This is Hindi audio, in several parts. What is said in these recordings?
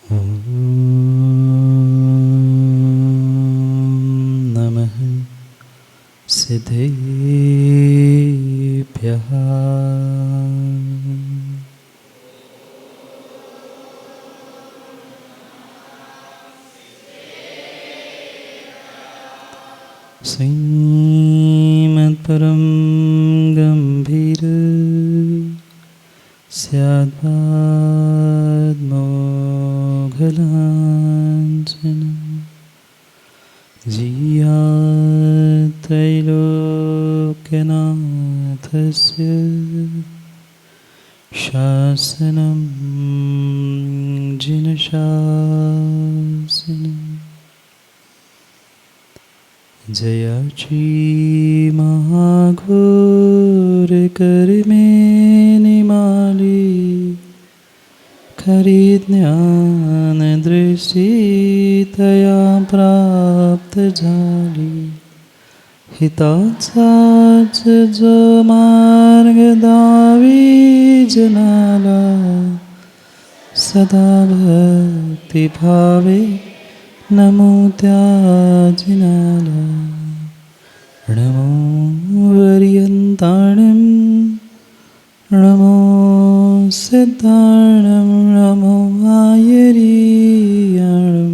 ॐ नमः सिद्धेभ्यः। श्रीमत्परं गम्भीर स्याद्मोघलाञ्छन जियात्रैलोक्यनाथस्य शासनं जिनशासनं जयाची महाघोर कर्मेनिमाली खरी ज्ञान दृष्टि तया प्राप्त झाली। हिताचाच जो मार्ग दावी जनाला सदा भक्ति भावे नमो त्याजिनाला। नमो वर्यन्ताणं नमो सिद्धाणं नमो आयर्याणं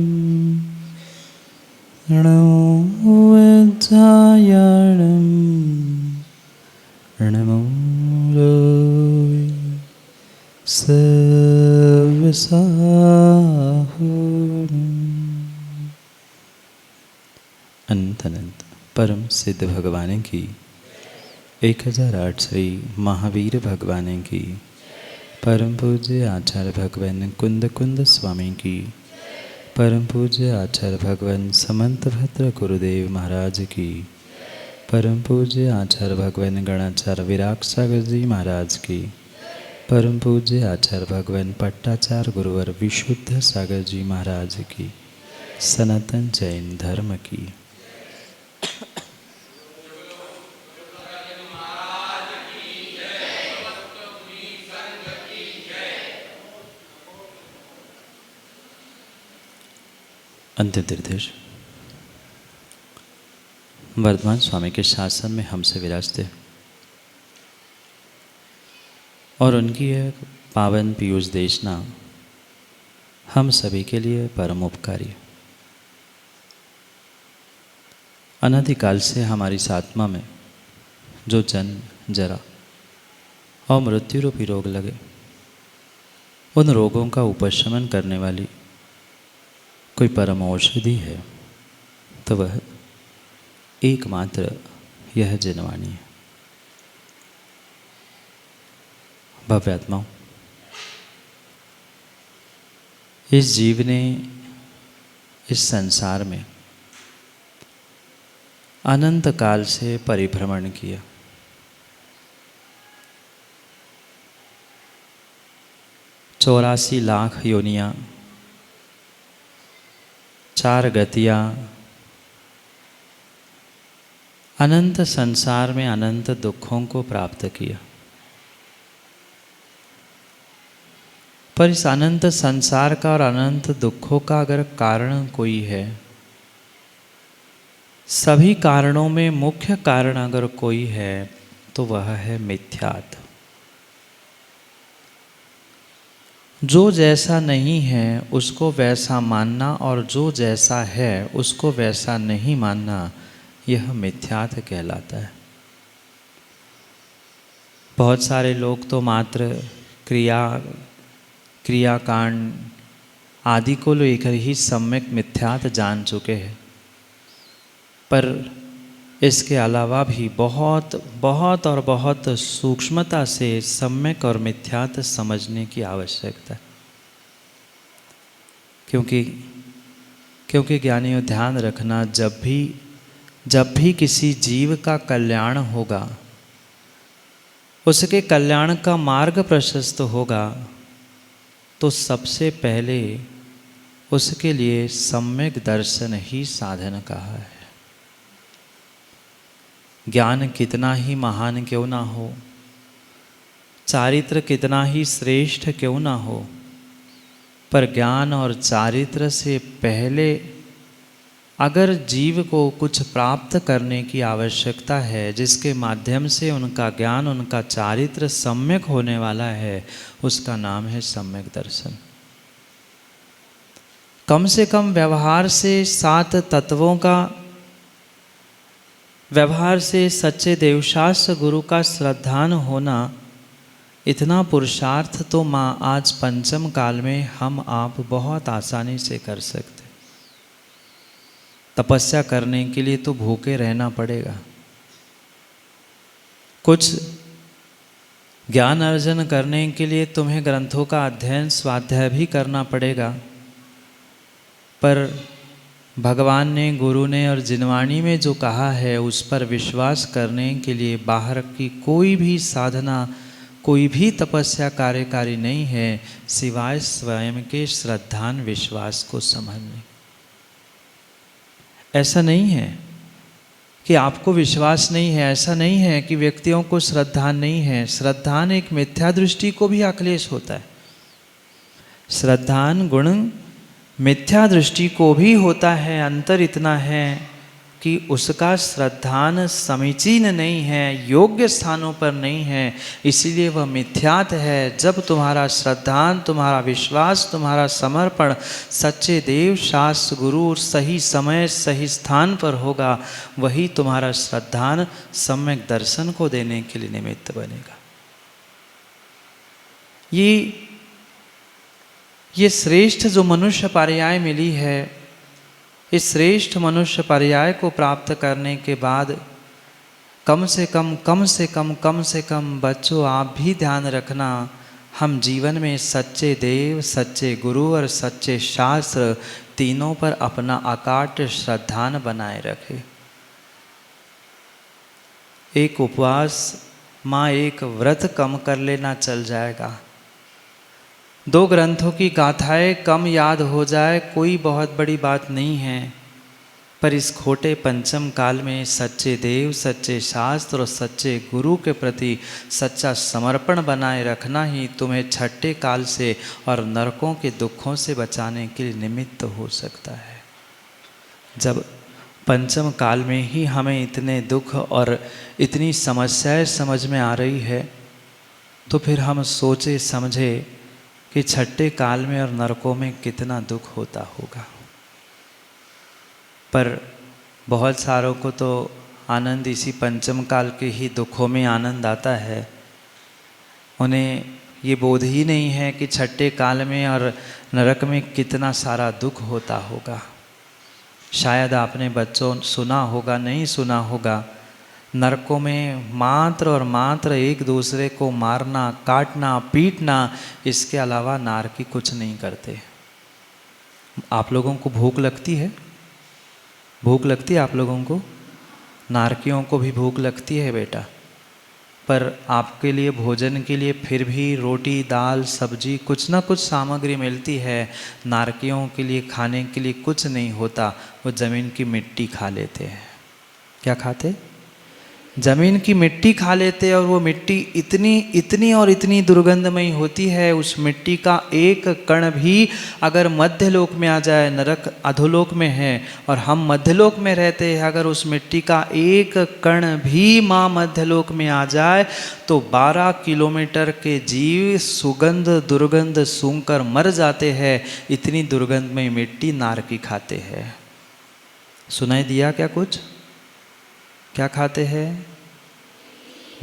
नमो वज्रायाणं नमो लोय सर्वसाहुणम्। अनंत अनंत परम सिद्ध भगवान की 1008 श्री महावीर भगवान की परम पूज्य आचार्य भगवान कुंद कुंद स्वामी की परम पूज्य आचार्य भगवान समंत भद्र गुरुदेव महाराज की परम पूज्य आचार्य भगवान गणाचार्य विराग सागर जी महाराज की परम पूज्य आचार्य भगवान पट्टाचार्य गुरुवर विशुद्ध सागर जी महाराज की सनातन जैन धर्म की अंतिम निर्देश वर्तमान स्वामी के शासन में हमसे विराजते और उनकी यह पावन पीयूष देशना हम सभी के लिए परम उपकारी। अनादिकाल से हमारी इस आत्मा में जो जन्म जरा और मृत्यु रूपी रोग लगे, उन रोगों का उपशमन करने वाली कोई परम औषधि है तो वह एकमात्र यह जनवाणी है। भव्यात्माओं, इस जीव ने इस संसार में अनंत काल से परिभ्रमण किया। चौरासी लाख योनियां, 4 गतियां, अनंत संसार में अनंत दुखों को प्राप्त किया। पर इस अनंत संसार का और अनंत दुखों का अगर कारण कोई है, सभी कारणों में मुख्य कारण अगर कोई है तो वह है मिथ्यात्व। जो जैसा नहीं है उसको वैसा मानना और जो जैसा है उसको वैसा नहीं मानना, यह मिथ्यात्व कहलाता है। बहुत सारे लोग तो मात्र क्रियाकांड आदि को लेकर ही सम्यक मिथ्यात्व जान चुके हैं, पर इसके अलावा भी बहुत बहुत और बहुत सूक्ष्मता से सम्यक और मिथ्यात्व समझने की आवश्यकता है। क्योंकि ज्ञानियों, ध्यान रखना, जब भी किसी जीव का कल्याण होगा, उसके कल्याण का मार्ग प्रशस्त होगा, तो सबसे पहले उसके लिए सम्यक दर्शन ही साधन कहा है। ज्ञान कितना ही महान क्यों ना हो, चारित्र कितना ही श्रेष्ठ क्यों ना हो, पर ज्ञान और चारित्र से पहले अगर जीव को कुछ प्राप्त करने की आवश्यकता है, जिसके माध्यम से उनका ज्ञान, उनका चारित्र सम्यक होने वाला है, उसका नाम है सम्यक दर्शन। कम से कम व्यवहार से 7 तत्वों का, व्यवहार से सच्चे देवशास्त्र गुरु का श्रद्धान होना, इतना पुरुषार्थ तो माँ आज पंचम काल में हम आप बहुत आसानी से कर सकते। तपस्या करने के लिए तो भूखे रहना पड़ेगा, कुछ ज्ञान अर्जन करने के लिए तुम्हें ग्रंथों का अध्ययन स्वाध्याय भी करना पड़ेगा, पर भगवान ने, गुरु ने और जिनवाणी में जो कहा है उस पर विश्वास करने के लिए बाहर की कोई भी साधना, कोई भी तपस्या कार्यकारी नहीं है सिवाय स्वयं के श्रद्धान विश्वास को समझने। ऐसा नहीं है कि आपको विश्वास नहीं है, ऐसा नहीं है कि व्यक्तियों को श्रद्धान नहीं है। श्रद्धान एक मिथ्या दृष्टि को भी आक्लेश होता है। श्रद्धान गुण मिथ्या दृष्टि को भी होता है। अंतर इतना है कि उसका श्रद्धान समीचीन नहीं है, योग्य स्थानों पर नहीं है, इसीलिए वह मिथ्यात है। जब तुम्हारा श्रद्धान, तुम्हारा विश्वास, तुम्हारा समर्पण सच्चे देव शास्त्र गुरु सही समय सही स्थान पर होगा, वही तुम्हारा श्रद्धान सम्यक दर्शन को देने के लिए निमित्त बनेगा। ये श्रेष्ठ जो मनुष्य पर्याय मिली है, इस श्रेष्ठ मनुष्य पर्याय को प्राप्त करने के बाद कम से कम बच्चों आप भी ध्यान रखना, हम जीवन में सच्चे देव, सच्चे गुरु और सच्चे शास्त्र तीनों पर अपना अकाट्य श्रद्धान बनाए रखें। एक उपवास माँ एक व्रत कम कर लेना चल जाएगा, 2 ग्रंथों की गाथाएं कम याद हो जाए, कोई बहुत बड़ी बात नहीं है। पर इस खोटे पंचम काल में सच्चे देव, सच्चे शास्त्र और सच्चे गुरु के प्रति सच्चा समर्पण बनाए रखना ही तुम्हें छठे काल से और नरकों के दुखों से बचाने के लिए निमित्त हो सकता है। जब पंचम काल में ही हमें इतने दुख और इतनी समस्याएं समझ में आ रही है, तो फिर हम सोचे समझे कि छठे काल में और नरकों में कितना दुख होता होगा। पर बहुत सारों को तो आनंद इसी पंचम काल के ही दुखों में आनंद आता है। उन्हें ये बोध ही नहीं है कि छठे काल में और नरक में कितना सारा दुख होता होगा। शायद आपने बच्चों सुना होगा, नहीं सुना होगा, नरकों में मात्र और मात्र एक दूसरे को मारना, काटना, पीटना, इसके अलावा नारकी कुछ नहीं करते। आप लोगों को भूख लगती है? भूख लगती है आप लोगों को? नारकियों को भी भूख लगती है बेटा, पर आपके लिए भोजन के लिए फिर भी रोटी, दाल, सब्जी, कुछ ना कुछ सामग्री मिलती है। नारकियों के लिए खाने के लिए कुछ नहीं होता, वो ज़मीन की मिट्टी खा लेते हैं। क्या खाते? ज़मीन की मिट्टी खा लेते, और वो मिट्टी इतनी दुर्गंधमयी होती है, उस मिट्टी का एक कण भी अगर मध्यलोक में आ जाए, नरक अधोलोक में है और हम मध्यलोक में रहते हैं, अगर उस मिट्टी का एक कण भी माँ मध्यलोक में आ जाए तो 12 किलोमीटर के जीव सुगंध दुर्गंध सूंघकर मर जाते हैं। इतनी दुर्गंधमयी मिट्टी नारकी खाते हैं। सुनाई दिया क्या कुछ? क्या खाते हैं?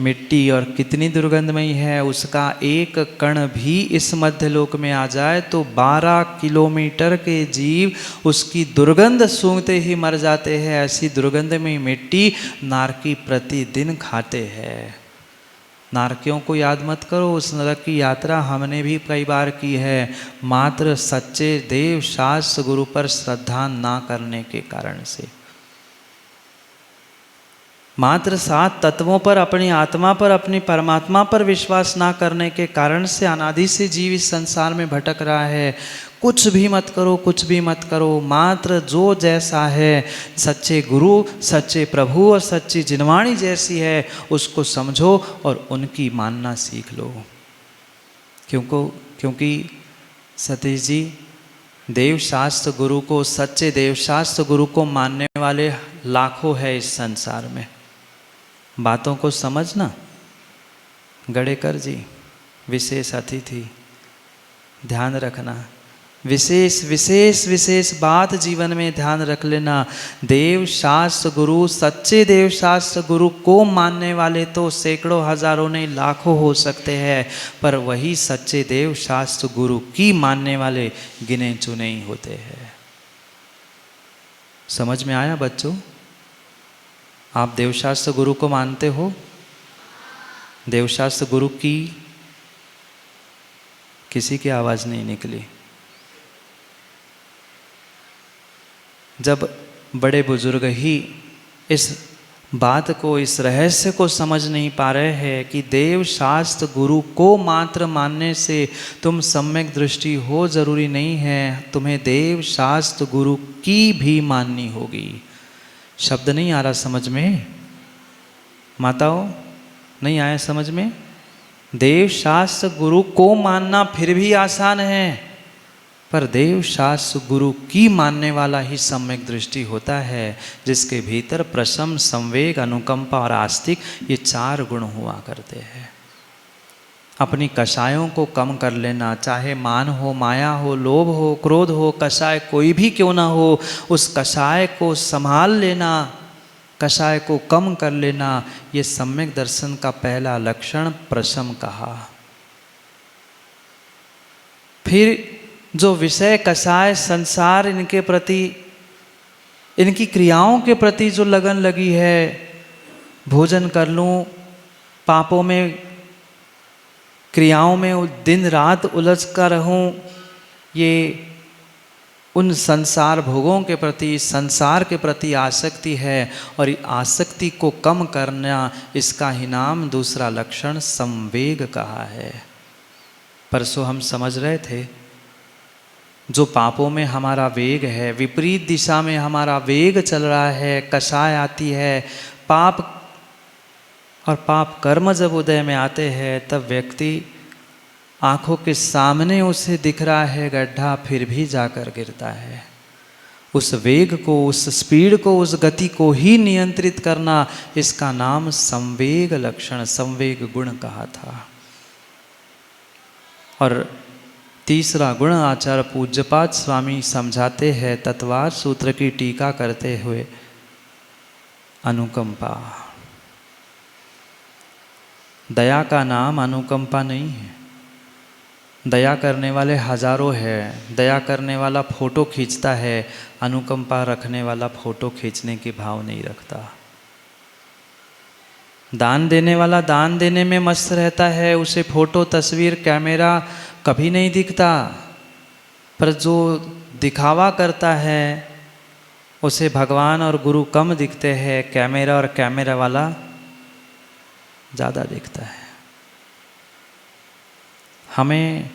मिट्टी, और कितनी दुर्गंधमयी है। उसका एक कण भी इस मध्यलोक में आ जाए तो 12 किलोमीटर के जीव उसकी दुर्गंध सूंघते ही मर जाते हैं। ऐसी दुर्गंधमयी मिट्टी नारकी प्रतिदिन खाते हैं। नारकियों को याद मत करो, उस नरक की यात्रा हमने भी कई बार की है, मात्र सच्चे देव शास्त्र गुरु पर श्रद्धा ना करने के कारण से, मात्र 7 तत्वों पर, अपनी आत्मा पर, अपनी परमात्मा पर विश्वास ना करने के कारण से अनादि से जीव इस संसार में भटक रहा है। कुछ भी मत करो, कुछ भी मत करो, मात्र जो जैसा है, सच्चे गुरु, सच्चे प्रभु और सच्ची जिनवाणी जैसी है उसको समझो और उनकी मानना सीख लो। क्योंकि सतीश जी देवशास्त्र गुरु को, सच्चे देवशास्त्र गुरु को मानने वाले लाखों है इस संसार में। बातों को समझना। गड़ेकर जी विशेष अतिथि, ध्यान रखना। विशेष विशेष विशेष बात जीवन में ध्यान रख लेना। देव शास्त्र गुरु, सच्चे देव शास्त्र गुरु को मानने वाले तो सैकड़ों हजारों नहीं लाखों हो सकते हैं, पर वही सच्चे देव शास्त्र गुरु की मानने वाले गिने चुने ही होते हैं। समझ में आया बच्चों? आप देवशास्त्र गुरु को मानते हो? देवशास्त्र गुरु की? किसी की आवाज नहीं निकली। जब बड़े बुजुर्ग ही इस बात को, इस रहस्य को समझ नहीं पा रहे हैं कि देव शास्त्र गुरु को मात्र मानने से तुम सम्यक दृष्टि हो जरूरी नहीं है, तुम्हें देव शास्त्र गुरु की भी माननी होगी। शब्द नहीं आ रहा समझ में? माताओं, नहीं आया समझ में? देव शास्त्र गुरु को मानना फिर भी आसान है, पर देव शास्त्र गुरु की मानने वाला ही सम्यक दृष्टि होता है, जिसके भीतर प्रशम, संवेग, अनुकंपा और आस्तिक ये 4 गुण हुआ करते हैं। अपनी कषायों को कम कर लेना, चाहे मान हो, माया हो, लोभ हो, क्रोध हो, कषाय कोई भी क्यों ना हो, उस कषाय को संभाल लेना, कषाय को कम कर लेना, ये सम्यक दर्शन का पहला लक्षण प्रशम कहा। फिर जो विषय, कषाय, संसार, इनके प्रति, इनकी क्रियाओं के प्रति जो लगन लगी है, भोजन कर लूं, पापों में, क्रियाओं में दिन रात उलझ कर रहूं, ये उन संसार भोगों के प्रति, संसार के प्रति आसक्ति है, और आसक्ति को कम करना, इसका ही नाम दूसरा लक्षण संवेग कहा है। परसों हम समझ रहे थे, जो पापों में हमारा वेग है, विपरीत दिशा में हमारा वेग चल रहा है, कषाय आती है, पाप और पाप कर्म जब उदय में आते हैं, तब व्यक्ति आँखों के सामने उसे दिख रहा है गड्ढा, फिर भी जाकर गिरता है। उस वेग को, उस स्पीड को, उस गति को ही नियंत्रित करना, इसका नाम संवेग लक्षण, संवेग गुण कहा था। और तीसरा गुण आचार्य पूज्यपाद स्वामी समझाते हैं तत्वार सूत्र की टीका करते हुए, अनुकंपा। दया का नाम अनुकंपा नहीं है। दया करने वाले हजारों हैं, दया करने वाला फोटो खींचता है, अनुकंपा रखने वाला फोटो खींचने के भाव नहीं रखता। दान देने वाला दान देने में मस्त रहता है, उसे फोटो, तस्वीर, कैमरा कभी नहीं दिखता, पर जो दिखावा करता है उसे भगवान और गुरु कम दिखते हैं, कैमरा और कैमरा वाला ज़्यादा दिखता है। हमें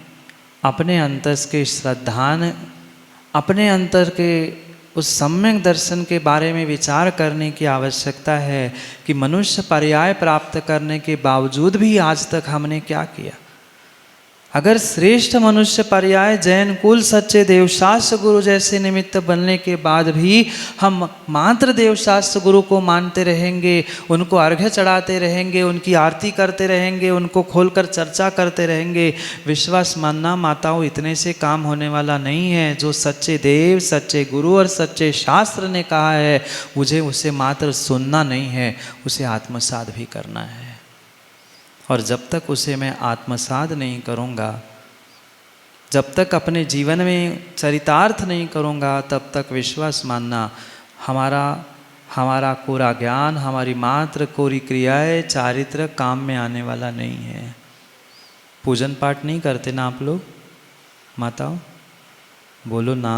अपने अंतर के श्रद्धान, अपने अंतर के उस सम्यक दर्शन के बारे में विचार करने की आवश्यकता है कि मनुष्य पर्याय प्राप्त करने के बावजूद भी आज तक हमने क्या किया। अगर श्रेष्ठ मनुष्य पर्याय जैन कुल, सच्चे देवशास्त्र गुरु जैसे निमित्त बनने के बाद भी हम मात्र देवशास्त्र गुरु को मानते रहेंगे, उनको अर्घ्य चढ़ाते रहेंगे, उनकी आरती करते रहेंगे, उनको खोलकर चर्चा करते रहेंगे, विश्वास मानना माताओं, इतने से काम होने वाला नहीं है। जो सच्चे देव, सच्चे गुरु और सच्चे शास्त्र ने कहा है, मुझे उसे मात्र सुनना नहीं है, उसे आत्मसात भी करना है। और जब तक उसे मैं आत्मसात नहीं करूँगा, जब तक अपने जीवन में चरितार्थ नहीं करूँगा, तब तक विश्वास मानना हमारा कोरा ज्ञान, हमारी मात्र कोरी क्रियाएं, चारित्र काम में आने वाला नहीं है। पूजन पाठ नहीं करते ना आप लोग माताओं? बोलो ना,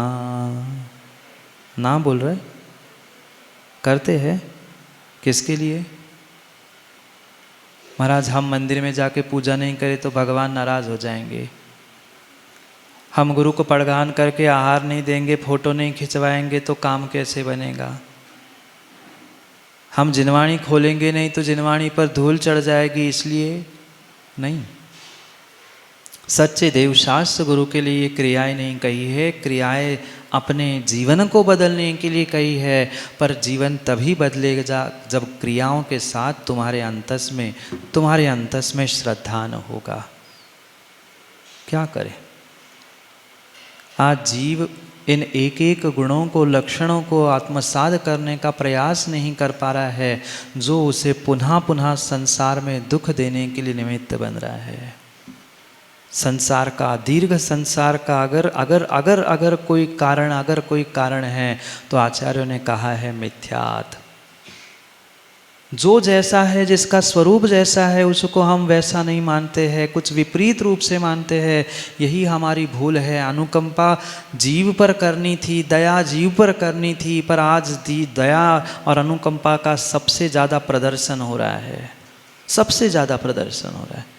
ना बोल रहे? करते हैं। किसके लिए? महाराज हम मंदिर में जाके पूजा नहीं करें तो भगवान नाराज हो जाएंगे, हम गुरु को प्रणाम करके आहार नहीं देंगे, फोटो नहीं खिंचवाएंगे तो काम कैसे बनेगा, हम जिनवाणी खोलेंगे नहीं तो जिनवाणी पर धूल चढ़ जाएगी, इसलिए नहीं। सच्चे देव शास्त्र गुरु के लिए ये क्रियाएं नहीं कही है, क्रियाएं अपने जीवन को बदलने के लिए कही है। पर जीवन तभी बदलेगा जब क्रियाओं के साथ तुम्हारे अंतस में श्रद्धा न होगा। क्या करें? आज जीव इन एक एक गुणों को, लक्षणों को आत्मसात करने का प्रयास नहीं कर पा रहा है, जो उसे पुनः पुनः संसार में दुख देने के लिए निमित्त बन रहा है। संसार का, दीर्घ संसार का अगर कोई कारण है तो आचार्यों ने कहा है मिथ्यात्व। जो जैसा है, जिसका स्वरूप जैसा है, उसको हम वैसा नहीं मानते हैं, कुछ विपरीत रूप से मानते हैं। यही हमारी भूल है। अनुकंपा जीव पर करनी थी, दया जीव पर करनी थी, पर आज दया और अनुकंपा का सबसे ज़्यादा प्रदर्शन हो रहा है। सबसे ज़्यादा प्रदर्शन हो रहा है।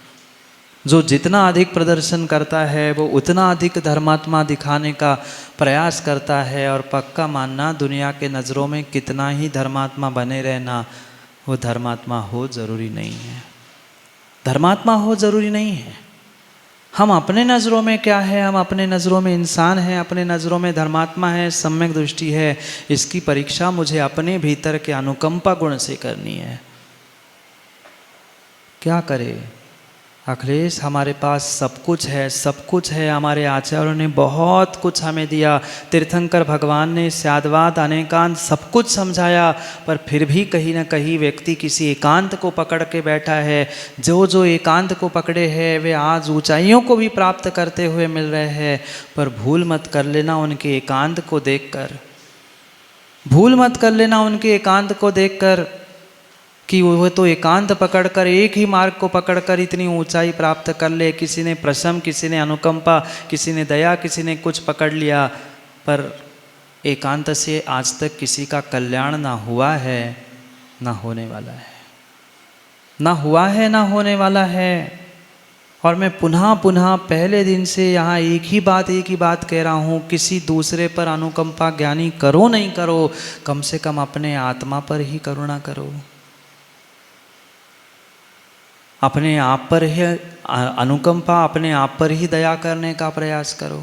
जो जितना अधिक प्रदर्शन करता है वो उतना अधिक धर्मात्मा दिखाने का प्रयास करता है। और पक्का मानना, दुनिया के नज़रों में कितना ही धर्मात्मा बने रहना, वो धर्मात्मा हो ज़रूरी नहीं है। धर्मात्मा हो ज़रूरी नहीं है। हम अपने नज़रों में क्या है? हम अपने नज़रों में इंसान हैं, अपने नज़रों में धर्मात्मा है, सम्यक दृष्टि है। इसकी परीक्षा मुझे अपने भीतर के अनुकंपा गुण से करनी है। क्या करे अखिलेश? हमारे पास सब कुछ है। हमारे आचार्यों ने बहुत कुछ हमें दिया। तीर्थंकर भगवान ने स्याद्वाद अनेकांत सब कुछ समझाया, पर फिर भी कहीं ना कहीं व्यक्ति किसी एकांत को पकड़ के बैठा है। जो एकांत को पकड़े हैं वे आज ऊंचाइयों को भी प्राप्त करते हुए मिल रहे हैं। पर भूल मत कर लेना उनके एकांत को देखकर, भूल मत कर लेना उनके एकांत को देखकर कि वह तो एकांत पकड़कर, एक ही मार्ग को पकड़कर इतनी ऊंचाई प्राप्त कर ले। किसी ने प्रशम, किसी ने अनुकंपा, किसी ने दया, किसी ने कुछ पकड़ लिया, पर एकांत से आज तक किसी का कल्याण ना हुआ है, ना होने वाला है। ना हुआ है, ना होने वाला है। और मैं पुनः पुनः पहले दिन से यहाँ एक ही बात कह रहा हूँ, किसी दूसरे पर अनुकंपा ज्ञानी करो नहीं करो, कम से कम अपने आत्मा पर ही करुणा करो। अपने आप पर ही अनुकंपा, अपने आप पर ही दया करने का प्रयास करो।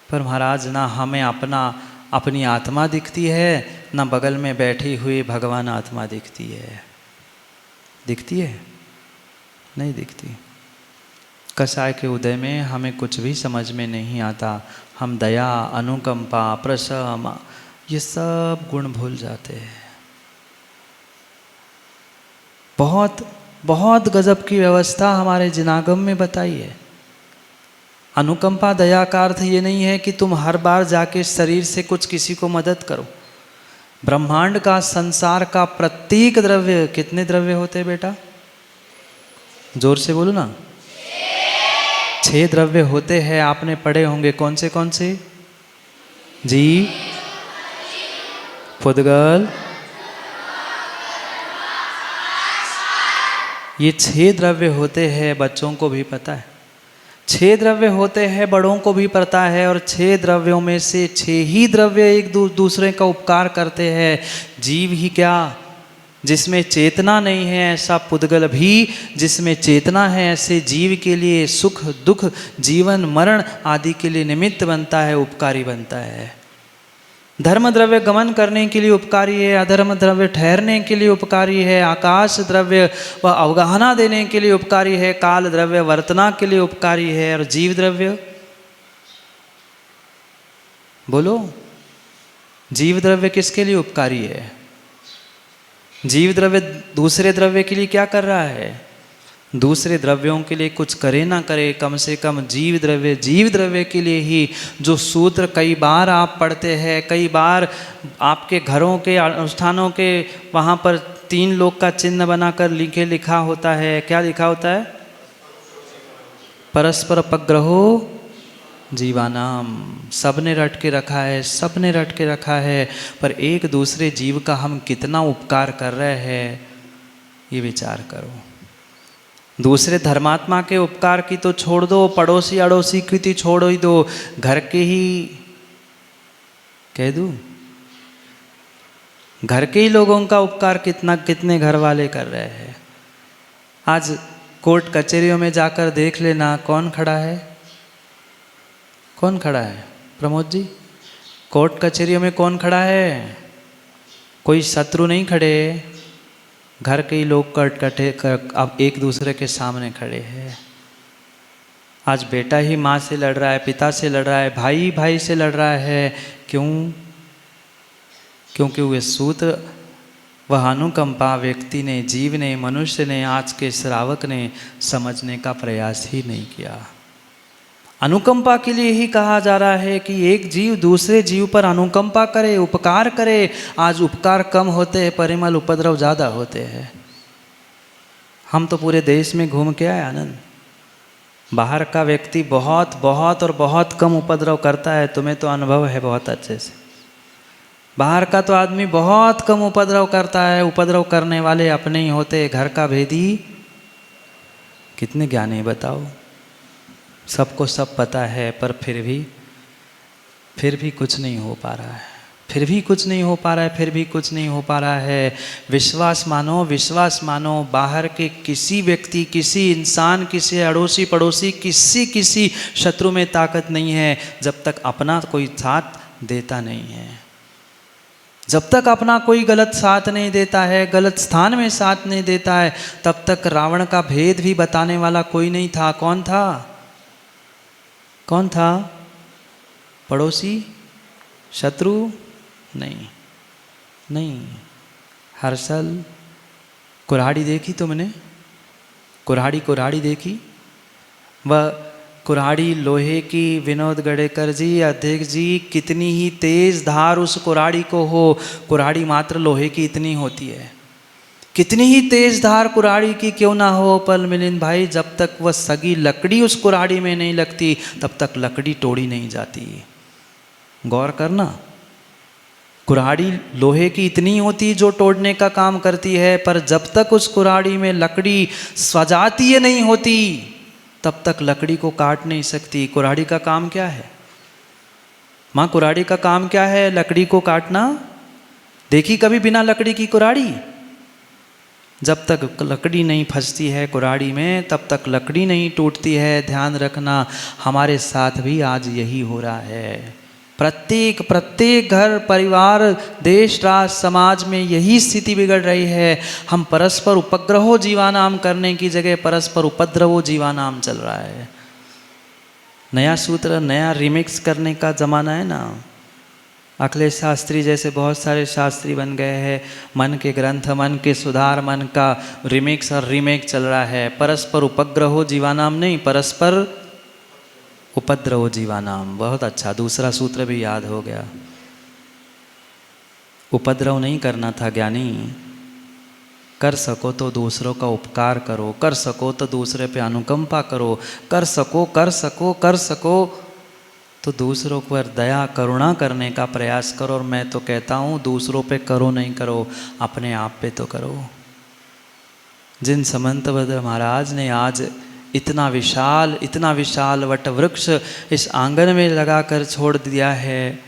पर महाराज, ना हमें अपनी आत्मा दिखती है, ना बगल में बैठी हुई भगवान आत्मा दिखती है। दिखती है? नहीं दिखती। कसाय के उदय में हमें कुछ भी समझ में नहीं आता। हम दया, अनुकंपा, प्रशम, ये सब गुण भूल जाते हैं। बहुत गजब की व्यवस्था हमारे जिनागम में बताई है। अनुकंपा, दया का अर्थ ये नहीं है कि तुम हर बार जाके शरीर से कुछ किसी को मदद करो। ब्रह्मांड का, संसार का प्रत्येक द्रव्य, कितने द्रव्य होते हैं बेटा? जोर से बोलो ना। 6 द्रव्य होते हैं। आपने पढ़े होंगे। कौन से? जीव, पुद्गल, ये 6 द्रव्य होते हैं। बच्चों को भी पता है 6 द्रव्य होते हैं, बड़ों को भी पता है। और 6 द्रव्यों में से 6 ही द्रव्य एक दूसरे का उपकार करते हैं। जीव ही क्या, जिसमें चेतना नहीं है ऐसा पुद्गल भी, जिसमें चेतना है ऐसे जीव के लिए सुख दुख, जीवन मरण आदि के लिए निमित्त बनता है, उपकारी बनता है। धर्म द्रव्य गमन करने के लिए उपकारी है, अधर्म द्रव्य ठहरने के लिए उपकारी है, आकाश द्रव्य व अवगाहना देने के लिए उपकारी है, काल द्रव्य वर्तना के लिए उपकारी है। और जीव द्रव्य, बोलो, जीव द्रव्य किसके लिए उपकारी है? जीव द्रव्य दूसरे द्रव्य के लिए क्या कर रहा है? दूसरे द्रव्यों के लिए कुछ करे ना करे, कम से कम जीव द्रव्य के लिए ही। जो सूत्र कई बार आप पढ़ते हैं, कई बार आपके घरों के अनुष्ठानों के वहाँ पर 3 लोक का चिन्ह बनाकर लिखा होता है। क्या लिखा होता है? परस्पर अपग्रहो जीवानाम। सबने रट के रखा है। पर एक दूसरे जीव का हम कितना उपकार कर रहे हैं, ये विचार करो। दूसरे धर्मात्मा के उपकार की तो छोड़ दो, पड़ोसी अड़ोसी की तो छोड़ ही दो, घर के ही कह दूं, घर के ही लोगों का उपकार कितने घर वाले कर रहे हैं। आज कोर्ट कचहरियों में जाकर देख लेना कौन खड़ा है, कौन खड़ा है प्रमोद जी? कोर्ट कचहरियों में कौन खड़ा है? कोई शत्रु नहीं खड़े, घर के ही लोग इकट्ठे अब एक दूसरे के सामने खड़े हैं। आज बेटा ही माँ से लड़ रहा है, पिता से लड़ रहा है, भाई भाई से लड़ रहा है। क्यों? क्योंकि वे सूत्र, वह अनुकंपा व्यक्ति ने, जीव ने, मनुष्य ने, आज के श्रावक ने समझने का प्रयास ही नहीं किया। अनुकंपा के लिए ही कहा जा रहा है कि एक जीव दूसरे जीव पर अनुकंपा करे, उपकार करे। आज उपकार कम होते हैं, परिमल उपद्रव ज़्यादा होते हैं। हम तो पूरे देश में घूम के आए आनंद। बाहर का व्यक्ति बहुत बहुत और बहुत कम उपद्रव करता है, तुम्हें तो अनुभव है बहुत अच्छे से। बाहर का तो आदमी बहुत कम उपद्रव करता है, उपद्रव करने वाले अपने ही होते। घर का भेदी कितने ज्ञानी बताओ, सबको सब पता है, पर फिर भी कुछ नहीं हो पा रहा है, फिर भी कुछ नहीं हो पा रहा है, फिर भी कुछ नहीं हो पा रहा है। विश्वास मानो, विश्वास मानो, बाहर के किसी व्यक्ति, किसी इंसान, किसी अड़ोसी पड़ोसी, किसी शत्रु में ताकत नहीं है जब तक अपना कोई साथ देता नहीं है। जब तक अपना कोई गलत साथ नहीं देता है, गलत स्थान में साथ नहीं देता है, तब तक रावण का भेद भी बताने वाला कोई नहीं था। कौन था? कौन था? पड़ोसी? शत्रु? नहीं। हर्षल, कुल्हाड़ी देखी तुमने? कुल्हाड़ी देखी? वह कुल्हाड़ी लोहे की, विनोद गडेकर जी, अध्यक्ष जी, कितनी ही तेज धार उस कुल्हाड़ी को हो, कुल्हाड़ी मात्र लोहे की इतनी होती है। कितनी ही तेज धार कुल्हाड़ी की क्यों ना हो, पर मिलिंद भाई, जब तक वह सगी लकड़ी उस कुल्हाड़ी में नहीं लगती तब तक लकड़ी तोड़ी नहीं जाती। गौर करना, कुल्हाड़ी लोहे की इतनी होती जो तोड़ने का काम करती है, पर जब तक उस कुल्हाड़ी में लकड़ी सजातीय नहीं होती तब तक लकड़ी को काट नहीं सकती। कुल्हाड़ी का काम क्या है माँ? कुल्हाड़ी का काम क्या है? लकड़ी को काटना। देखी कभी बिना लकड़ी की कुल्हाड़ी? जब तक लकड़ी नहीं फंसती है कुल्हाड़ी में तब तक लकड़ी नहीं टूटती है। ध्यान रखना, हमारे साथ भी आज यही हो रहा है। प्रत्येक घर, परिवार, देश, राष्ट्र, समाज में यही स्थिति बिगड़ रही है। हम परस्पर उपग्रहो जीवानाम करने की जगह परस्पर उपद्रवो जीवानाम चल रहा है। नया सूत्र, नया रिमिक्स करने का ज़माना है ना। अखिलेश शास्त्री जैसे बहुत सारे शास्त्री बन गए हैं। मन के ग्रंथ, मन के सुधार, मन का रिमिक्स और रीमेक चल रहा है। परस्पर उपग्रहो जीवानाम नहीं, परस्पर उपद्रवो जीवानाम। बहुत अच्छा, दूसरा सूत्र भी याद हो गया। उपद्रव नहीं करना था ज्ञानी। कर सको तो दूसरों का उपकार करो, कर सको तो दूसरे पे अनुकंपा करो, कर सको तो दूसरों पर दया करुणा करने का प्रयास करो। और मैं तो कहता हूँ दूसरों पे करो नहीं करो, अपने आप पे तो करो। जिन समंतभद्र महाराज ने आज इतना विशाल वट वृक्ष इस आंगन में लगाकर छोड़ दिया है,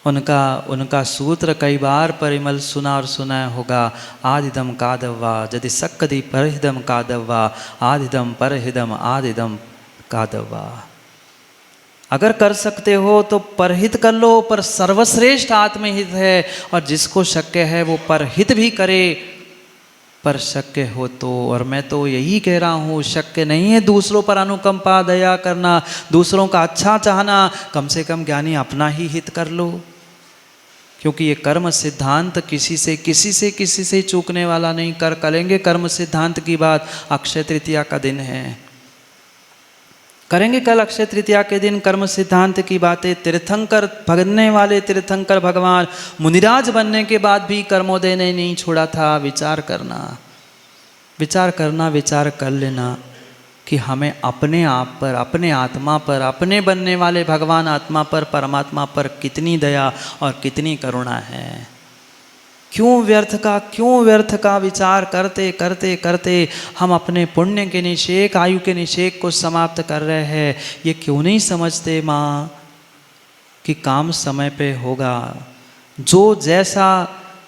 उनका सूत्र कई बार परिमल सुना और सुनाया होगा। आदिदम कादव्वा यदि सक्कदि परहिदम कादव्वा, आदिदम परहिदम आदिदम कादव्वा। अगर कर सकते हो तो परहित कर लो, पर सर्वश्रेष्ठ आत्महित है। और जिसको शक्य है वो परहित भी करे, पर शक्य हो तो। और मैं तो यही कह रहा हूँ, शक्य नहीं है दूसरों पर अनुकंपा, दया करना, दूसरों का अच्छा चाहना, कम से कम ज्ञानी अपना ही हित कर लो। क्योंकि ये कर्म सिद्धांत किसी से चूकने वाला नहीं। करेंगे कर्म सिद्धांत की बात, अक्षय तृतीया का दिन है, करेंगे कल अक्षय तृतीया के दिन कर्म सिद्धांत की बातें। तीर्थंकर भगने वाले तीर्थंकर भगवान मुनिराज बनने के बाद भी कर्मोदय ने नहीं छोड़ा था। विचार कर लेना कि हमें अपने आप पर, अपने आत्मा पर, अपने बनने वाले भगवान आत्मा पर, परमात्मा पर कितनी दया और कितनी करुणा है। क्यों व्यर्थ का विचार करते हम अपने पुण्य के निषेक, आयु के निषेक को समाप्त कर रहे हैं। ये क्यों नहीं समझते माँ कि काम समय पे होगा। जो जैसा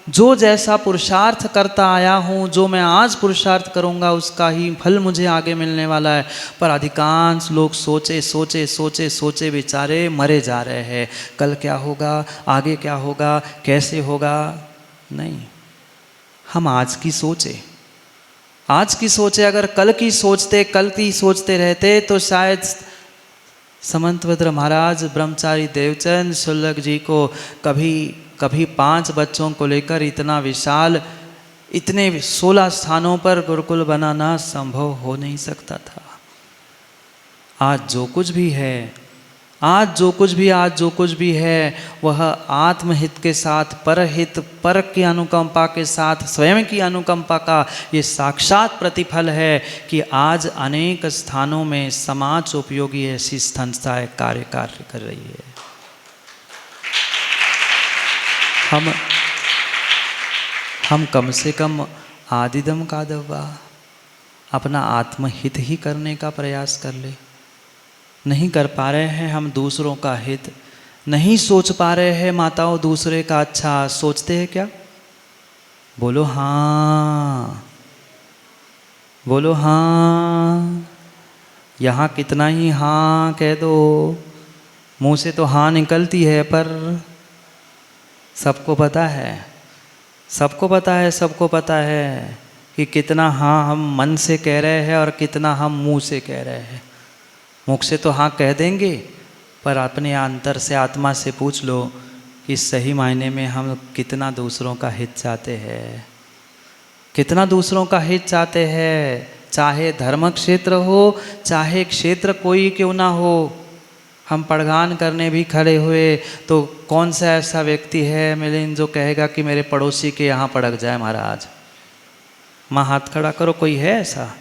जो जैसा पुरुषार्थ करता आया हूँ, जो मैं आज पुरुषार्थ करूँगा उसका ही फल मुझे आगे मिलने वाला है। पर अधिकांश लोग सोचे सोचे सोचे सोचे बेचारे मरे जा रहे हैं। कल क्या होगा, आगे क्या होगा, कैसे होगा। नहीं, हम आज की सोचे, आज की सोचे। अगर कल की सोचते रहते तो शायद समंतभद्र महाराज ब्रह्मचारी देवचंद शुल्लक जी को कभी 5 बच्चों को लेकर इतना विशाल, इतने 16 स्थानों पर गुरुकुल बनाना संभव हो नहीं सकता था। आज जो कुछ भी है, आज जो कुछ भी है वह आत्महित के साथ, परहित, पर की अनुकंपा के साथ, स्वयं की अनुकंपा का ये साक्षात प्रतिफल है कि आज अनेक स्थानों में समाज उपयोगी ऐसी संस्थाएं कार्य कर रही है। हम कम से कम आदिदम का दवा अपना आत्महित ही करने का प्रयास कर ले। नहीं कर पा रहे हैं हम दूसरों का हित, नहीं सोच पा रहे हैं माताओं दूसरे का अच्छा। सोचते हैं क्या? बोलो हाँ, बोलो हाँ। यहाँ कितना ही हाँ कह दो, मुंह से तो हाँ निकलती है, पर सबको पता है, सबको पता है कि कितना हाँ हम मन से कह रहे हैं और कितना हम मुंह से कह रहे हैं। मुख से तो हाँ कह देंगे, पर अपने अंतर से, आत्मा से पूछ लो कि सही मायने में हम कितना दूसरों का हित चाहते हैं, कितना दूसरों का हित चाहते हैं। चाहे धर्म क्षेत्र हो, चाहे क्षेत्र कोई क्यों ना हो। हम पड़गान करने भी खड़े हुए तो कौन सा ऐसा व्यक्ति है मिलिन जो कहेगा कि मेरे पड़ोसी के यहाँ पड़क जाए महाराज? माँ हाथ खड़ा करो, कोई है ऐसा?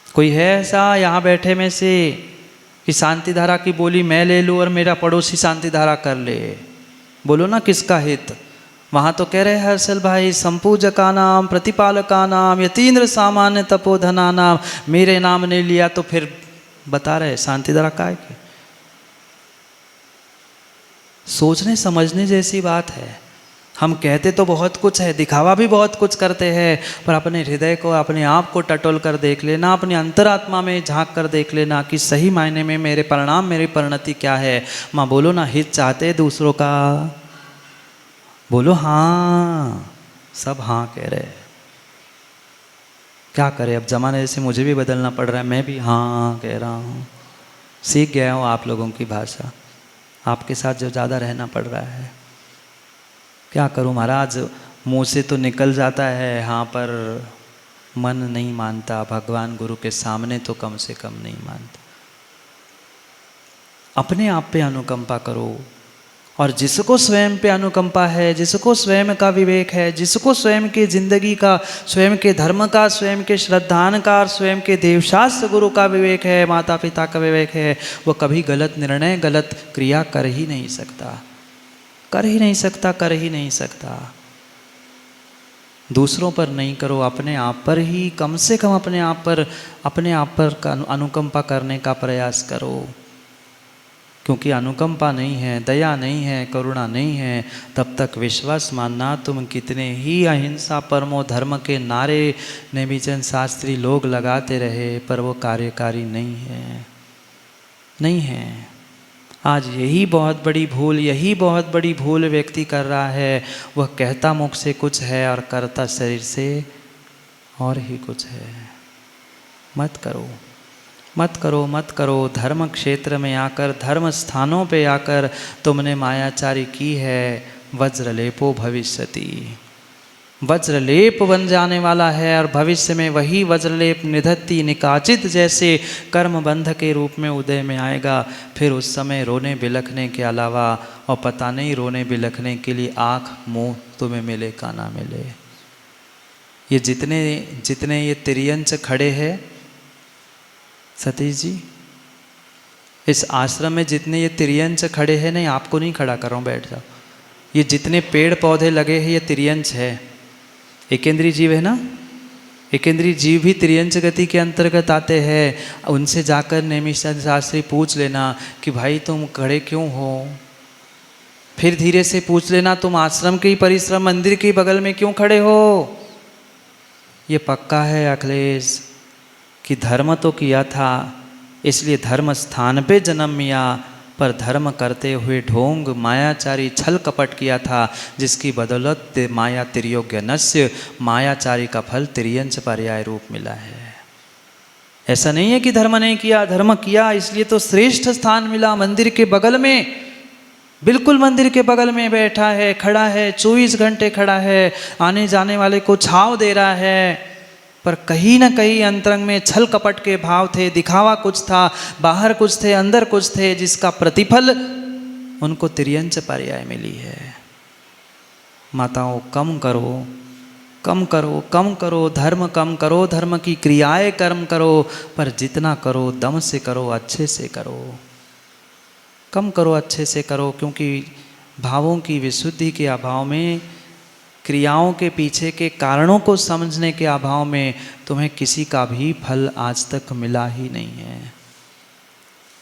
कोई है ऐसा यहाँ बैठे में से कि शांति धारा की बोली मैं ले लूँ और मेरा पड़ोसी शांति धारा कर ले? बोलो ना किसका हित? वहाँ तो कह रहे हैं हर्षल भाई, संपूजका नाम, प्रतिपालका नाम, यतीन्द्र सामान्य तपोधना नाम। मेरे नाम नहीं लिया तो फिर बता रहे शांति धारा का है कि? सोचने समझने जैसी बात है। हम कहते तो बहुत कुछ है, दिखावा भी बहुत कुछ करते हैं, पर अपने हृदय को, अपने आप को टटोल कर देख लेना, अपने अंतरात्मा में झांक कर देख लेना कि सही मायने में मेरे परिणाम, मेरी परिणति क्या है। माँ बोलो ना, हित चाहते दूसरों का? बोलो हाँ। सब हाँ कह रहे हैं। क्या करें, अब जमाने से मुझे भी बदलना पड़ रहा है, मैं भी हाँ कह रहा हूँ। सीख गया हूँ आप लोगों की भाषा, आपके साथ जो ज़्यादा रहना पड़ रहा है। क्या करूं महाराज, मुंह से तो निकल जाता है हाँ, पर मन नहीं मानता। भगवान गुरु के सामने तो कम से कम नहीं मानता। अपने आप पे अनुकंपा करो, और जिसको स्वयं पे अनुकंपा है, जिसको स्वयं का विवेक है, जिसको स्वयं के जिंदगी का, स्वयं के धर्म का, स्वयं के श्रद्धान का, और स्वयं के देवशास्त्र गुरु का विवेक है, माता पिता का विवेक है, वो कभी गलत निर्णय, गलत क्रिया कर ही नहीं सकता, कर ही नहीं सकता, कर ही नहीं सकता। दूसरों पर नहीं करो, अपने आप पर ही, कम से कम अपने आप पर अनुकंपा करने का प्रयास करो। क्योंकि अनुकंपा नहीं है, दया नहीं है, करुणा नहीं है, तब तक विश्वास मानना तुम कितने ही अहिंसा परमो धर्म के नारे नेमीचंद शास्त्री लोग लगाते रहे, पर वो कार्यकारी नहीं है, नहीं है। आज यही बहुत बड़ी भूल व्यक्ति कर रहा है। वह कहता मुख से कुछ है और करता शरीर से और ही कुछ है। मत करो, मत करो, मत करो। धर्म क्षेत्र में आकर, धर्म स्थानों पे आकर तुमने मायाचारी की है, वज्रलेपो भविष्यति, वज्रलेप बन जाने वाला है, और भविष्य में वही वज्रलेप निधत्ति निकाचित जैसे कर्म बंध के रूप में उदय में आएगा। फिर उस समय रोने बिलखने के अलावा और पता नहीं रोने बिलखने के लिए आँख मुँह तुम्हें मिले का ना मिले। ये जितने ये तिर्यंच खड़े हैं सतीश जी, इस आश्रम में जितने ये तिर्यंच खड़े हैं, नहीं आपको नहीं खड़ा कर रहा हूँ, बैठ जाओ। ये जितने पेड़ पौधे लगे हैं ये तिर्यंच है। एकेंद्रीय जीव है ना, एकेंद्रीय जीव भी तिर्यंच गति के अंतर्गत आते हैं। उनसे जाकर नेमिचंद शास्त्री पूछ लेना कि भाई तुम खड़े क्यों हो, फिर धीरे से पूछ लेना, तुम आश्रम के ही परिश्रम मंदिर के बगल में क्यों खड़े हो? ये पक्का है अखिलेश कि धर्म तो किया था, इसलिए धर्म स्थान पे जन्म लिया, पर धर्म करते हुए ढोंग मायाचारी छल कपट किया था, जिसकी बदौलत माया तिर्योग्य नस्य, मायाचारी का फल तिर्यंच पर्याय रूप मिला है। ऐसा नहीं है कि धर्म नहीं किया, धर्म किया, इसलिए तो श्रेष्ठ स्थान मिला। मंदिर के बगल में, बिल्कुल मंदिर के बगल में बैठा है, खड़ा है, 24 घंटे खड़ा है, आने जाने वाले को छाव दे रहा है। पर कहीं ना कहीं अंतरंग में छल कपट के भाव थे, दिखावा कुछ था, बाहर कुछ थे, अंदर कुछ थे, जिसका प्रतिफल उनको तिर्यंच पर्याय मिली है। माताओं, कम करो, कम करो, कम करो, धर्म कम करो, धर्म की क्रियाएं कर्म करो, पर जितना करो दम से करो, अच्छे से करो। कम करो, अच्छे से करो, क्योंकि भावों की विशुद्धि के अभाव में, क्रियाओं के पीछे के कारणों को समझने के अभाव में तुम्हें किसी का भी फल आज तक मिला ही नहीं है।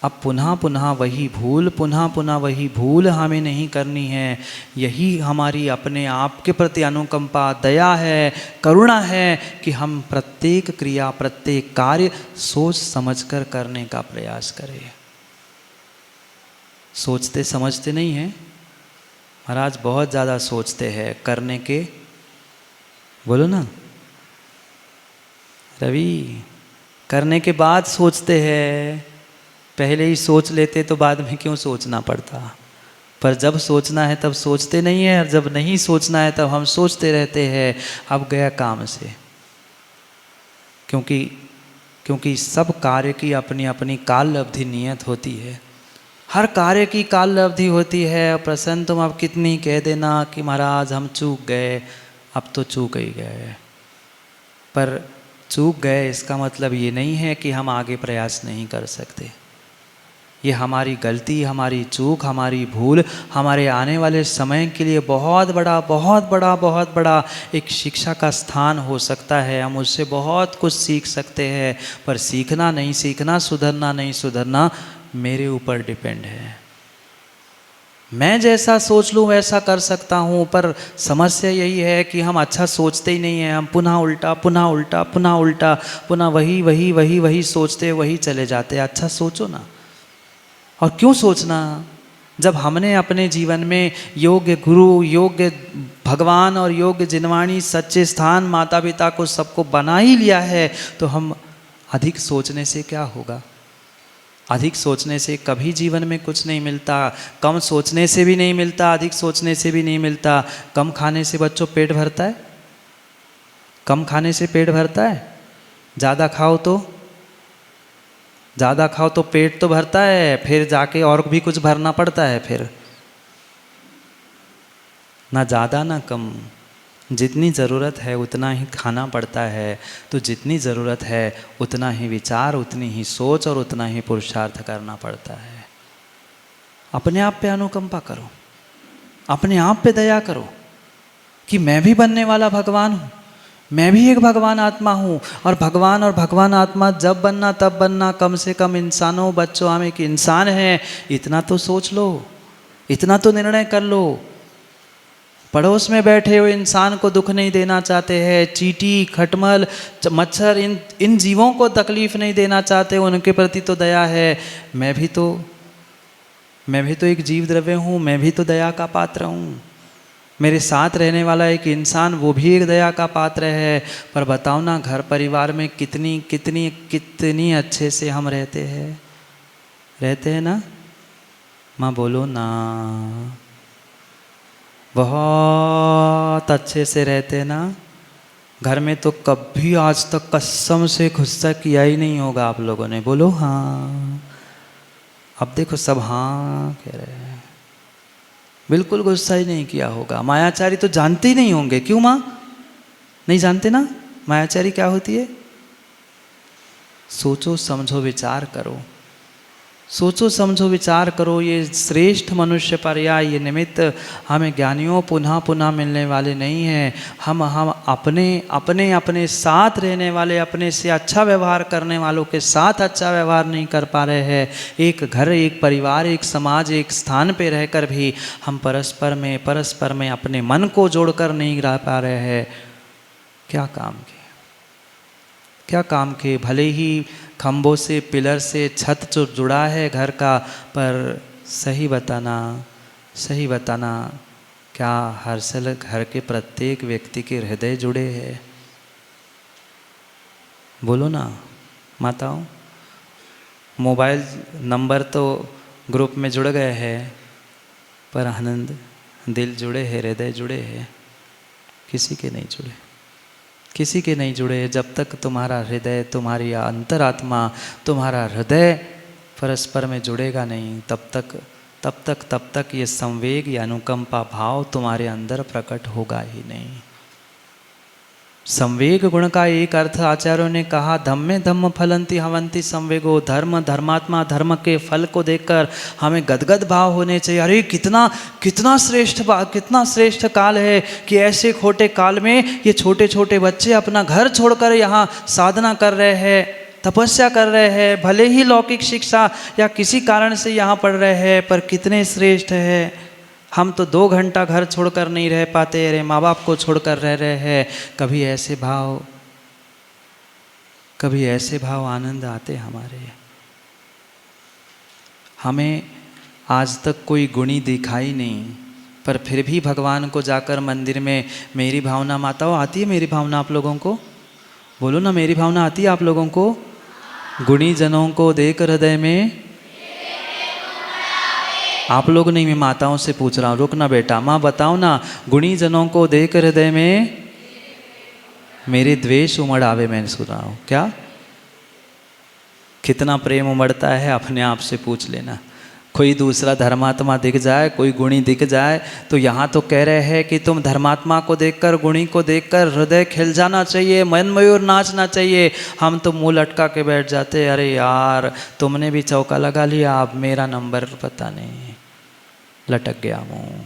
अब पुनः पुनः वही भूल, पुनः पुनः वही भूल हमें नहीं करनी है। यही हमारी अपने आप के प्रति अनुकंपा, दया है, करुणा है कि हम प्रत्येक क्रिया, प्रत्येक कार्य सोच समझकर करने का प्रयास करें। सोचते समझते नहीं हैं महाराज, बहुत ज़्यादा सोचते हैं करने के। बोलो ना रवि, करने के बाद सोचते हैं। पहले ही सोच लेते तो बाद में क्यों सोचना पड़ता। पर जब सोचना है तब सोचते नहीं है, और जब नहीं सोचना है तब हम सोचते रहते हैं। अब गया काम से, क्योंकि सब कार्य की अपनी अपनी काल अवधि नियत होती है। हर कार्य की काल अवधि होती है। प्रसन्न तुम अब कितनी कह देना कि महाराज हम चूक गए, अब तो चूक ही गए। पर चूक गए इसका मतलब ये नहीं है कि हम आगे प्रयास नहीं कर सकते। ये हमारी गलती, हमारी चूक, हमारी भूल हमारे आने वाले समय के लिए बहुत बड़ा एक शिक्षा का स्थान हो सकता है। हम उससे बहुत कुछ सीख सकते हैं। पर सीखना नहीं सीखना, सुधरना नहीं सुधरना मेरे ऊपर डिपेंड है। मैं जैसा सोच लूँ वैसा कर सकता हूँ, पर समस्या यही है कि हम अच्छा सोचते ही नहीं हैं। हम पुनः उल्टा, पुनः उल्टा, पुनः उल्टा, पुनः वही सोचते, वही चले जाते। अच्छा सोचो ना। और क्यों सोचना, जब हमने अपने जीवन में योग्य गुरु, योग्य भगवान और योग्य जिनवाणी, सच्चे स्थान, माता पिता को सबको बना ही लिया है, तो हम अधिक सोचने से क्या होगा। अधिक सोचने से कभी जीवन में कुछ नहीं मिलता। कम सोचने से भी नहीं मिलता, अधिक सोचने से भी नहीं मिलता। कम खाने से बच्चों पेट भरता है? कम खाने से पेट भरता है? ज़्यादा खाओ तो पेट तो भरता है, फिर जाके और भी कुछ भरना पड़ता है। फिर ना ज़्यादा ना कम, जितनी ज़रूरत है उतना ही खाना पड़ता है। तो जितनी ज़रूरत है उतना ही विचार, उतनी ही सोच और उतना ही पुरुषार्थ करना पड़ता है। अपने आप पे अनुकंपा करो, अपने आप पे दया करो कि मैं भी बनने वाला भगवान हूँ, मैं भी एक भगवान आत्मा हूँ। और भगवान आत्मा जब बनना तब बनना, कम से कम इंसानों, बच्चों, हम एक इंसान हैं, इतना तो सोच लो, इतना तो निर्णय कर लो। पड़ोस में बैठे हुए इंसान को दुख नहीं देना चाहते हैं। चींटी, खटमल, मच्छर, इन जीवों को तकलीफ नहीं देना चाहते, उनके प्रति तो दया है। मैं भी तो एक जीव द्रव्य हूँ, मैं भी तो दया का पात्र हूँ। मेरे साथ रहने वाला एक इंसान, वो भी एक दया का पात्र है। पर बताओ ना, घर परिवार में कितनी अच्छे से हम रहते हैं ना? माँ बोलो ना, बहुत अच्छे से रहते हैं ना? घर में तो कभी आज तक कसम से गुस्सा किया ही नहीं होगा आप लोगों ने। बोलो हाँ। अब देखो सब हाँ कह रहे हैं। बिल्कुल गुस्सा ही नहीं किया होगा। मायाचारी तो जानते ही नहीं होंगे। क्यों माँ? नहीं जानते ना मायाचारी क्या होती है? सोचो, समझो, विचार करो। सोचो समझो विचार करो, ये श्रेष्ठ मनुष्य पर्याय, ये निमित्त हमें ज्ञानियों पुनः पुनः मिलने वाले नहीं हैं। हम अपने साथ रहने वाले, अपने से अच्छा व्यवहार करने वालों के साथ अच्छा व्यवहार नहीं कर पा रहे हैं। एक घर, एक परिवार, एक समाज, एक स्थान पे रहकर भी हम परस्पर में अपने मन को जोड़कर नहीं रह पा रहे हैं। क्या काम के भले ही खम्भों से, पिलर से छत जो जुड़ा है घर का, पर सही बताना क्या हर्षल घर के प्रत्येक व्यक्ति के हृदय जुड़े हैं? बोलो ना माताओं। मोबाइल नंबर तो ग्रुप में जुड़ गए हैं, पर आनंद दिल जुड़े हैं, हृदय जुड़े हैं? किसी के नहीं जुड़े। जब तक तुम्हारा हृदय, तुम्हारी अंतरात्मा, तुम्हारा हृदय परस्पर में जुड़ेगा नहीं, तब तक ये संवेग या अनुकंपा भाव तुम्हारे अंदर प्रकट होगा ही नहीं। संवेग गुण का एक अर्थ आचार्यों ने कहा, धम्मे धम्म फलंति हवंति संवेगो। धर्मात्मा धर्म के फल को देखकर हमें गदगद भाव होने चाहिए। अरे कितना श्रेष्ठ काल है कि ऐसे खोटे काल में ये छोटे छोटे बच्चे अपना घर छोड़कर यहाँ साधना कर रहे हैं, तपस्या कर रहे हैं। भले ही लौकिक शिक्षा या किसी कारण से यहाँ पढ़ रहे हैं, पर कितने श्रेष्ठ है। हम तो 2 घंटा घर छोड़कर नहीं रह पाते, अरे माँ बाप को छोड़कर रह रहे हैं। कभी ऐसे भाव आनंद आते हमारे। हमें आज तक कोई गुणी दिखाई नहीं, पर फिर भी भगवान को जाकर मंदिर में मेरी भावना, माताओं आती है मेरी भावना आप लोगों को? बोलो ना, मेरी भावना आती है आप लोगों को? गुणी जनों को देख हृदय में, आप लोग नहीं, मैं माताओं से पूछ रहा हूँ। रुकना बेटा, माँ बताओ ना, गुणी जनों को देख हृदय में मेरे द्वेष उमड़ आवे। मैंने सुन रहा हूँ क्या? कितना प्रेम उमड़ता है अपने आप से पूछ लेना। कोई दूसरा धर्मात्मा दिख जाए, कोई गुणी दिख जाए, तो यहाँ तो कह रहे हैं कि तुम धर्मात्मा को देखकर, गुणी को देखकर हृदय खिल जाना चाहिए, मन मयूर नाचना चाहिए। हम तो मुंह लटका के बैठ जाते, अरे यार तुमने भी चौका लगा लिया, अब मेरा नंबर पता नहीं, लटक गया मुँह।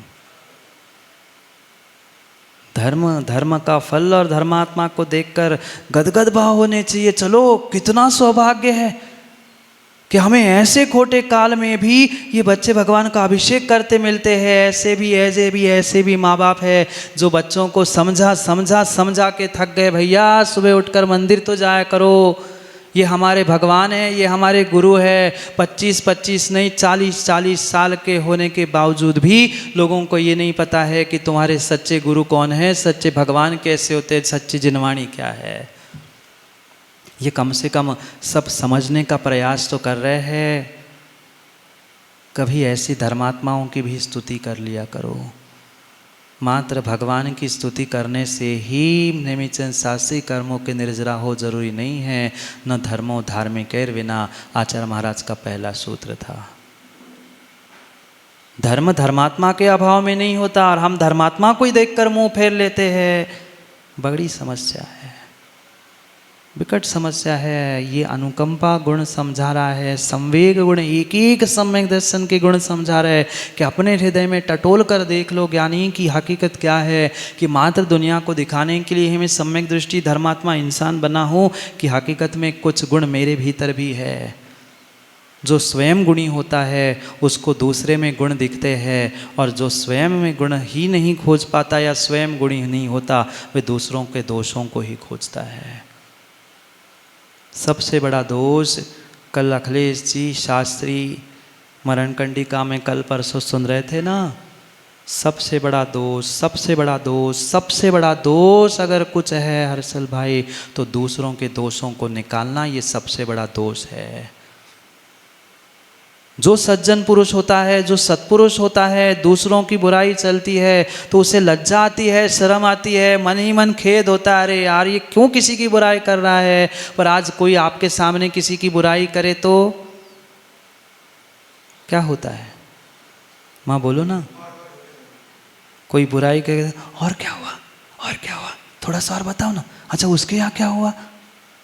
धर्म का फल और धर्मात्मा को देखकर गदगद भाव होने चाहिए। चलो कितना सौभाग्य है कि हमें ऐसे खोटे काल में भी ये बच्चे भगवान का अभिषेक करते मिलते हैं। ऐसे भी माँ बाप है जो बच्चों को समझा के थक गए। भैया सुबह उठकर मंदिर तो जाया करो, ये हमारे भगवान है, ये हमारे गुरु है। 25 नहीं 40 साल के होने के बावजूद भी लोगों को ये नहीं पता है कि तुम्हारे सच्चे गुरु कौन है, सच्चे भगवान कैसे होते हैं, सच्ची जिनवाणी क्या है। ये कम से कम सब समझने का प्रयास तो कर रहे हैं। कभी ऐसी धर्मात्माओं की भी स्तुति कर लिया करो। मात्र भगवान की स्तुति करने से ही निमिचन शास्त्री कर्मों के निर्जरा हो जरूरी नहीं है। न धर्मो धार्मिकैर विना, आचार्य महाराज का पहला सूत्र था। धर्म धर्मात्मा के अभाव में नहीं होता, और हम धर्मात्मा को ही देखकर मुंह फेर लेते हैं। बड़ी समस्या है, विकट समस्या है। ये अनुकंपा गुण समझा रहा है, संवेग गुण, एक सम्यक दर्शन के गुण समझा रहा है कि अपने हृदय में टटोल कर देख लो ज्ञानी की हकीकत क्या है। कि मात्र दुनिया को दिखाने के लिए हमें सम्यक दृष्टि धर्मात्मा इंसान बना हो, कि हकीकत में कुछ गुण मेरे भीतर भी है। जो स्वयं गुणी होता है उसको दूसरे में गुण दिखते हैं, और जो स्वयं में गुण ही नहीं खोज पाता या स्वयं गुणी नहीं होता, वे दूसरों के दोषों को ही खोजता है। सबसे बड़ा दोष, कल अखिलेश जी शास्त्री मरण कंडिका में कल परसों सुन रहे थे ना, सबसे बड़ा दोष अगर कुछ है हर्षल भाई, तो दूसरों के दोषों को निकालना, ये सबसे बड़ा दोष है। जो सज्जन पुरुष होता है, जो सत्पुरुष होता है, दूसरों की बुराई चलती है तो उसे लज्जा आती है, शर्म आती है, मन ही मन खेद होता है, अरे यार ये क्यों किसी की बुराई कर रहा है। पर आज कोई आपके सामने किसी की बुराई करे तो क्या होता है? माँ बोलो ना। कोई बुराई करे और क्या हुआ, थोड़ा सा और बताओ ना। अच्छा उसके यहाँ क्या हुआ?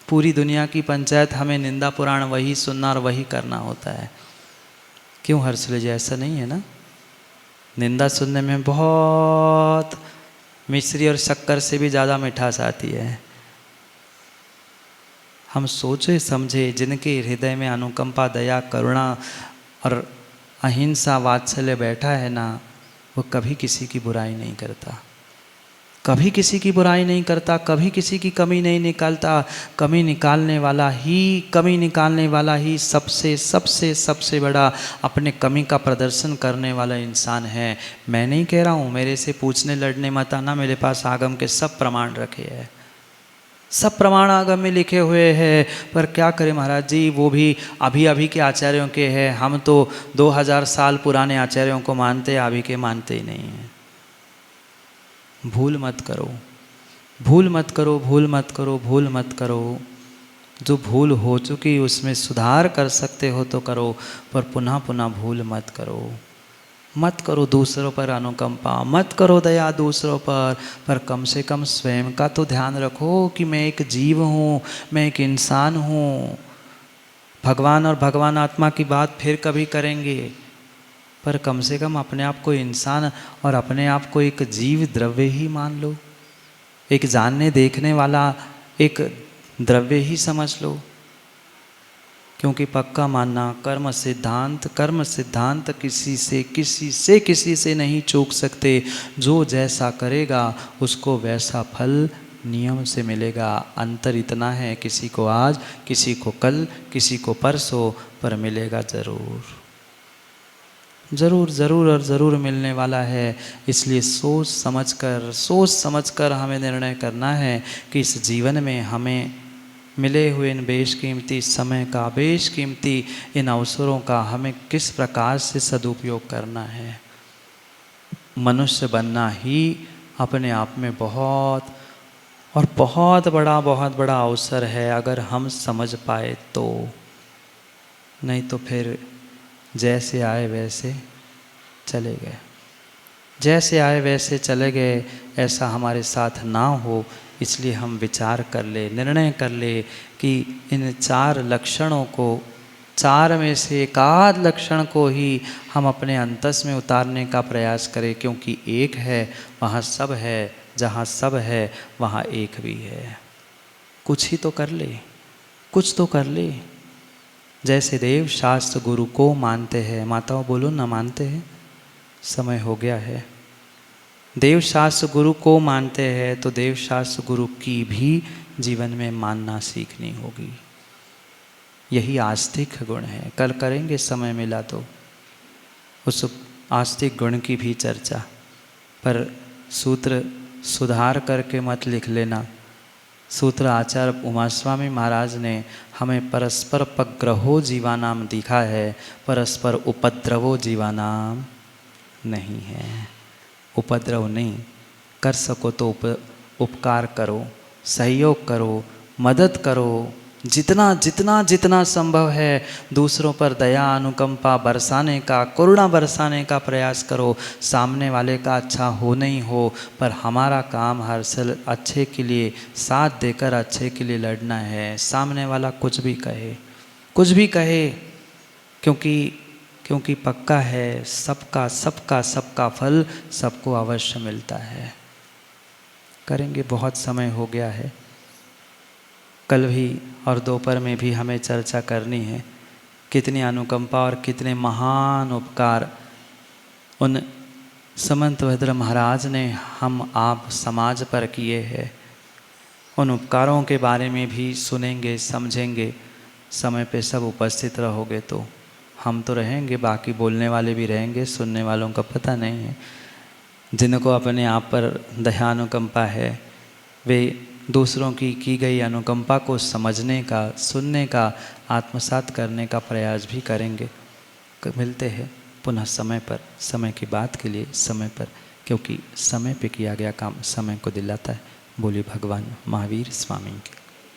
पूरी दुनिया की पंचायत, हमें निंदा पुराण वही सुनना और वही करना होता है। क्यों हर्षले जी, ऐसा नहीं है ना? निंदा सुनने में बहुत मिश्री और शक्कर से भी ज़्यादा मिठास आती है। हम सोचे समझे जिनके हृदय में अनुकंपा, दया, करुणा और अहिंसा, वात्सल्य बैठा है ना, वो कभी किसी की बुराई नहीं करता, कभी किसी की बुराई नहीं करता, कभी किसी की कमी नहीं निकालता। कमी निकालने वाला ही सबसे सबसे सबसे बड़ा अपने कमी का प्रदर्शन करने वाला इंसान है। मैं नहीं कह रहा हूँ, मेरे से पूछने लड़ने मत आना, मेरे पास आगम के सब प्रमाण रखे हैं, सब प्रमाण आगम में लिखे हुए हैं। पर क्या करें महाराज जी, वो भी अभी अभी के आचार्यों के हैं, हम तो 2000 साल पुराने आचार्यों को मानते हैं, अभी के मानते ही नहीं हैं। भूल मत करो, भूल मत करो, भूल मत करो, भूल मत करो। जो भूल हो चुकी उसमें सुधार कर सकते हो तो करो, पर पुनः पुनः भूल मत करो। मत करो दूसरों पर अनुकंपा, मत करो दया दूसरों पर कम से कम स्वयं का तो ध्यान रखो कि मैं एक जीव हूँ, मैं एक इंसान हूँ। भगवान और भगवान आत्मा की बात फिर कभी करेंगे, पर कम से कम अपने आप को इंसान और अपने आप को एक जीव द्रव्य ही मान लो, एक जानने देखने वाला एक द्रव्य ही समझ लो। क्योंकि पक्का मानना कर्म सिद्धांत किसी से नहीं चूक सकते। जो जैसा करेगा उसको वैसा फल नियम से मिलेगा। अंतर इतना है, किसी को आज, किसी को कल, किसी को परसों, पर मिलेगा ज़रूर, ज़रूर ज़रूर और ज़रूर मिलने वाला है। इसलिए सोच समझकर हमें निर्णय करना है कि इस जीवन में हमें मिले हुए इन बेशकीमती समय का, बेशकीमती इन अवसरों का हमें किस प्रकार से सदुपयोग करना है। मनुष्य बनना ही अपने आप में बहुत बड़ा अवसर है, अगर हम समझ पाए तो। नहीं तो फिर जैसे आए वैसे चले गए, जैसे आए वैसे चले गए, ऐसा हमारे साथ ना हो। इसलिए हम विचार कर ले, निर्णय कर ले कि इन 4 लक्षणों को, 4 में से एक आध लक्षण को ही हम अपने अंतस में उतारने का प्रयास करें। क्योंकि एक है वहाँ सब है, जहाँ सब है वहाँ एक भी है। कुछ ही तो कर ले, कुछ तो कर ले। जैसे देव शास्त्र गुरु को मानते हैं, माताओं बोलो ना, मानते हैं, समय हो गया है। देव शास्त्र गुरु को मानते हैं तो देव शास्त्र गुरु की भी जीवन में मानना सीखनी होगी। यही आस्तिक गुण है। कल करेंगे समय मिला तो उस आस्तिक गुण की भी चर्चा, पर सूत्र सुधार करके मत लिख लेना। सूत्र आचार्य उमास्वामी महाराज ने हमें परस्पर पग्रहो जीवानाम दिखा है, परस्पर उपद्रवो जीवानाम नहीं है। उपद्रव नहीं, कर सको तो उपकार करो, सहयोग करो, मदद करो। जितना संभव है दूसरों पर दया अनुकंपा बरसाने का, करुणा बरसाने का प्रयास करो। सामने वाले का अच्छा हो नहीं हो, पर हमारा काम हर साल अच्छे के लिए साथ देकर अच्छे के लिए लड़ना है। सामने वाला कुछ भी कहे, क्योंकि पक्का है सबका फल सबको अवश्य मिलता है। करेंगे, बहुत समय हो गया है। कल भी और दोपहर में भी हमें चर्चा करनी है कितनी अनुकंपा और कितने महान उपकार उन समंतभद्र महाराज ने हम आप समाज पर किए हैं। उन उपकारों के बारे में भी सुनेंगे, समझेंगे। समय पे सब उपस्थित रहोगे तो हम तो रहेंगे, बाकी बोलने वाले भी रहेंगे, सुनने वालों का पता नहीं है। जिनको अपने आप पर दया अनुकंपा है वे दूसरों की गई अनुकंपा को समझने का, सुनने का, आत्मसात करने का प्रयास भी करेंगे। मिलते हैं पुनः समय पर, समय की बात के लिए समय पर, क्योंकि समय पे किया गया काम समय को दिलाता है। बोलिए भगवान महावीर स्वामी की।